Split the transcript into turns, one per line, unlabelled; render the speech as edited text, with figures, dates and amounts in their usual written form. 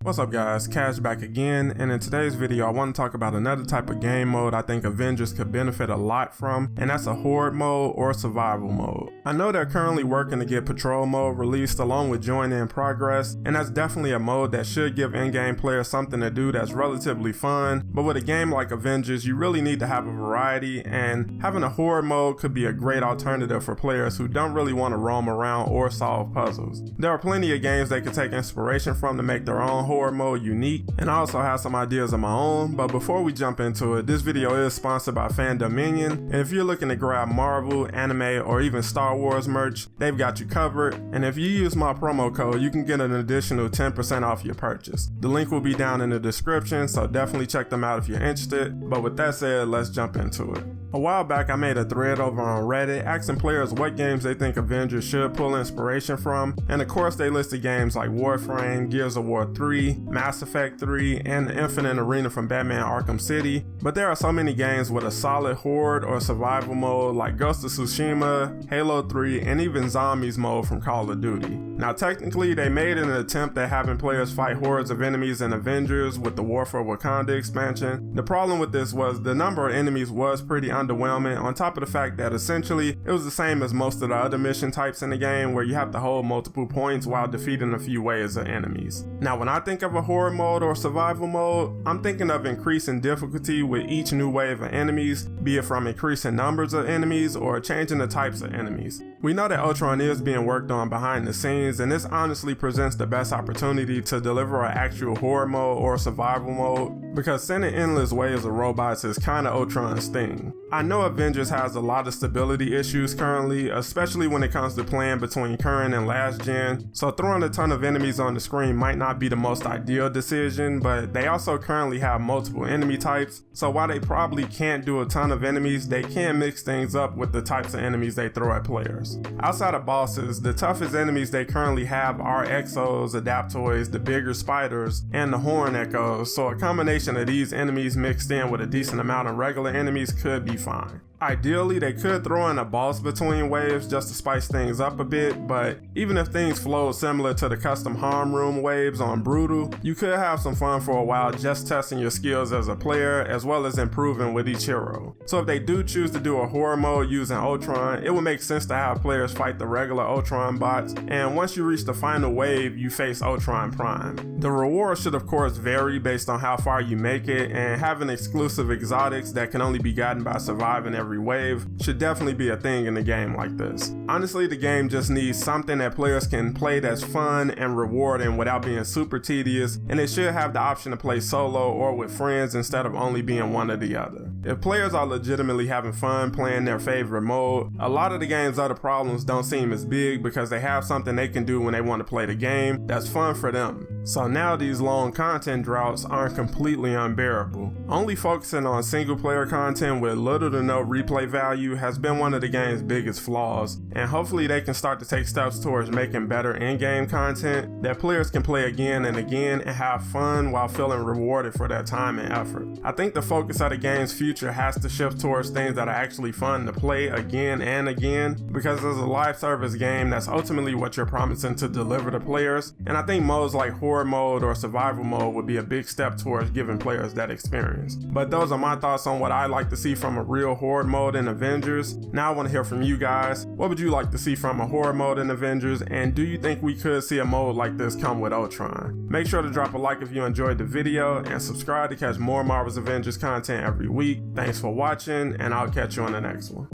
What's up guys, Cash back again, and in today's video I want to talk about another type of game mode I think Avengers could benefit a lot from, and that's a horde mode or survival mode. I know they're currently working to get patrol mode released along with join in progress, and that's definitely a mode that should give in-game players something to do that's relatively fun, but with a game like Avengers you really need to have a variety, and having a horde mode could be a great alternative for players who don't really want to roam around or solve puzzles. There are plenty of games they could take inspiration from to make their own horde mode unique, and I also have some ideas of my own, but before we jump into it, this video is sponsored by Fandom, and if you're looking to grab Marvel, anime, or even Star Wars merch, they've got you covered, and if you use my promo code, you can get an additional 10% off your purchase. The link will be down in the description, so definitely check them out if you're interested, but with that said, let's jump into it. A while back I made a thread over on Reddit asking players what games they think Avengers should pull inspiration from, and of course they listed games like Warframe, Gears of War 3, Mass Effect 3, and the Infinite Arena from Batman Arkham City, but there are so many games with a solid horde or survival mode like Ghost of Tsushima, Halo 3, and even Zombies mode from Call of Duty. Now technically they made an attempt at having players fight hordes of enemies in Avengers with the War for Wakanda expansion. The problem with this was the number of enemies was pretty underwhelming, on top of the fact that essentially it was the same as most of the other mission types in the game where you have to hold multiple points while defeating a few waves of enemies. Now when I think of a horde mode or survival mode, I'm thinking of increasing difficulty with each new wave of enemies, be it from increasing numbers of enemies or changing the types of enemies. We know that Ultron is being worked on behind the scenes, and this honestly presents the best opportunity to deliver an actual horde mode or survival mode, because sending endless waves of robots is kinda Ultron's thing. I know Avengers has a lot of stability issues currently, especially when it comes to playing between current and last gen, so throwing a ton of enemies on the screen might not be the most ideal decision, but they also currently have multiple enemy types, so while they probably can't do a ton of enemies, they can mix things up with the types of enemies they throw at players. Outside of bosses, the toughest enemies they currently have are Exos, Adaptoids, the bigger spiders, and the Horn Echoes, so a combination of these enemies mixed in with a decent amount of regular enemies could be fine. Ideally, they could throw in a boss between waves just to spice things up a bit, but even if things flow similar to the custom harm room waves on Brutal, you could have some fun for a while just testing your skills as a player as well as improving with each hero. So if they do choose to do a horror mode using Ultron, it would make sense to have players fight the regular Ultron bots, and once you reach the final wave, you face Ultron Prime. The reward should of course vary based on how far you make it, and having exclusive exotics that can only be gotten by surviving every wave should definitely be a thing in a game like this. Honestly, the game just needs something that players can play that's fun and rewarding without being super tedious, and it should have the option to play solo or with friends instead of only being one or the other. If players are legitimately having fun playing their favorite mode, a lot of the game's other problems don't seem as big because they have something they can do when they want to play the game that's fun for them. So now these long content droughts aren't completely unbearable. Only focusing on single player content with little to no replay value has been one of the game's biggest flaws, and hopefully they can start to take steps towards making better in-game content that players can play again and again and have fun while feeling rewarded for their time and effort. I think the focus of the game's future has to shift towards things that are actually fun to play again and again, because as a live service game, that's ultimately what you're promising to deliver to players, and I think modes like horde mode or survival mode would be a big step towards giving players that experience. But those are my thoughts on what I like to see from a real horde mode in Avengers. Now I want to hear from you guys. What would you like to see from a horde mode in Avengers, and do you think we could see a mode like this come with Ultron? Make sure to drop a like if you enjoyed the video, and subscribe to catch more Marvel's Avengers content every week. Thanks for watching, and I'll catch you on the next one.